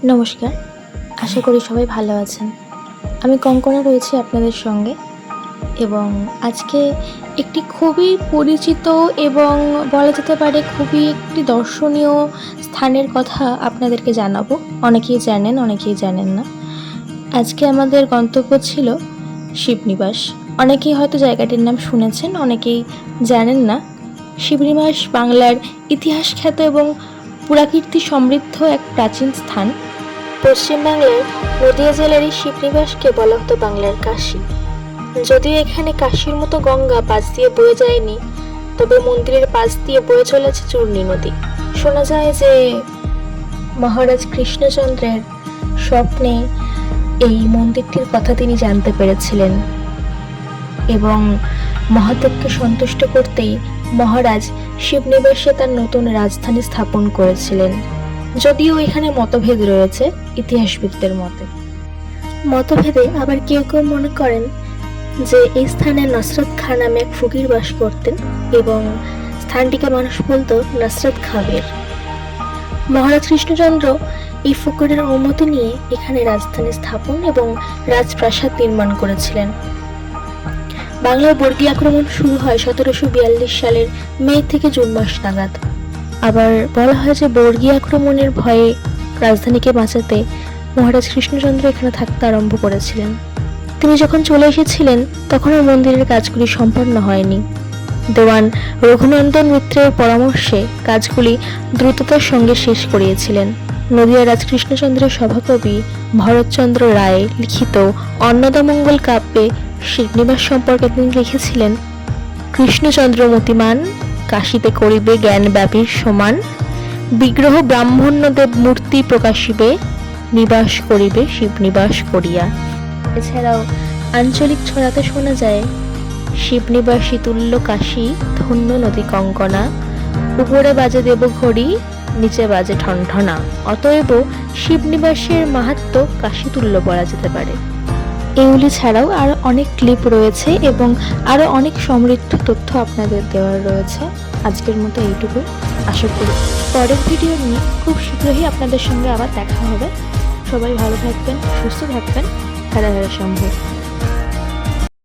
নমস্কার, আশা করি সবাই ভালো আছেন। আমি কঙ্কনা রয়েছি আপনাদের সঙ্গে এবং আজকে একটি খুবই পরিচিত এবং বলা যেতে পারে খুবই একটি দর্শনীয় স্থানের কথা আপনাদেরকে জানাবো। অনেকেই জানেন, অনেকেই জানেন না। আজকে আমাদের গন্তব্য ছিল শিবনিবাস। অনেকেই হয়তো জায়গাটির নাম শুনেছেন, অনেকেই জানেন না। শিবনিবাস বাংলার ইতিহাস খ্যাত এবং পুরাকীর্তি সমৃদ্ধ এক প্রাচীন স্থান। পশ্চিমবাংলার নদিয়া জেলার এই শিবনিবাসকে বলা হতো বাংলার কাশী। যদিও এখানে কাশীর মতো গঙ্গা পাশ দিয়ে বয়ে যায়নি, তবে মন্দিরের পাশ দিয়ে বয়ে চলেছে চূর্ণী নদী। শোনা যায় যে মহারাজ কৃষ্ণচন্দ্রের স্বপ্নে এই মন্দিরটির কথা তিনি জানতে পেরেছিলেন এবং মহাদেবকে সন্তুষ্ট করতেই মহারাজ শিবনিবাসে তার নতুন রাজধানী স্থাপন করেছিলেন। যদিও এখানে মতভেদ রয়েছে ইতিহাসবিদদের মতে। মতভেদে আবার কেউ কেউ মনে করেন যে এই স্থানে নসরত খাঁ নামে এক ফকির বাস করতেন এবং স্থানটিকে মানুষ বলতো নসরত খাবের। মহারাজ কৃষ্ণচন্দ্র এই ফকিরের অনুমতি নিয়ে এখানে রাজধানী স্থাপন এবং রাজপ্রাসাদ নির্মাণ করেছিলেন। বাংলার বর্গী আক্রমণ শুরু হয় 1742 সালের মে থেকে জুন মাস নাগাদ। আবার বলা হয় যে বর্গী আক্রমণের ভয়ে রাজধানীকে বাঁচাতে মহারাজ কৃষ্ণচন্দ্র এখানে থাকতে আরম্ভ করেছিলেন। তিনি যখন চলে এসেছিলেন তখনও মন্দিরের কাজগুলি সম্পন্ন হয়নি। দেওয়ান রঘুনন্দন মিত্রের পরামর্শে কাজগুলি দ্রুততার সঙ্গে শেষ করিয়েছিলেন। নদিয়া রাজ কৃষ্ণচন্দ্রের সভাকবি ভরতচন্দ্র রায় লিখিত অন্নদামঙ্গল কাব্যে শিবনিবাস সম্পর্কে তিনি লিখেছিলেন, কৃষ্ণচন্দ্র মতিমান কাশীতে করিবে জ্ঞানব্যাপীর সমান, বিগ্রহ ব্রাহ্মণ্যদেব মূর্তি প্রকাশিবে, নিবাস করিবে শিবনিবাস করিয়া। এছাড়াও আঞ্চলিক ছড়াতে শোনা যায়, শিবনিবাসী তুল্য কাশী ধন্য নদী কঙ্কনা, উপরে বাজে দেবঘড়ি নিচে বাজে ঠনঠনা। অতএব শিবনিবাসের মাহাত্ম্য কাশী তুল্য বলা যেতে পারে। এগুলি ছাড়াও আরও অনেক ক্লিপ রয়েছে এবং আরও অনেক সমৃদ্ধ তথ্য আপনাদের দেওয়ার রয়েছে। আজকের মতো এইটুকু। আশা করি পরের ভিডিও নিয়ে খুব শীঘ্রই আপনাদের সঙ্গে আবার দেখা হবে। সবাই ভালো থাকবেন, সুস্থ থাকবেন। হরে হরে শম্ভু।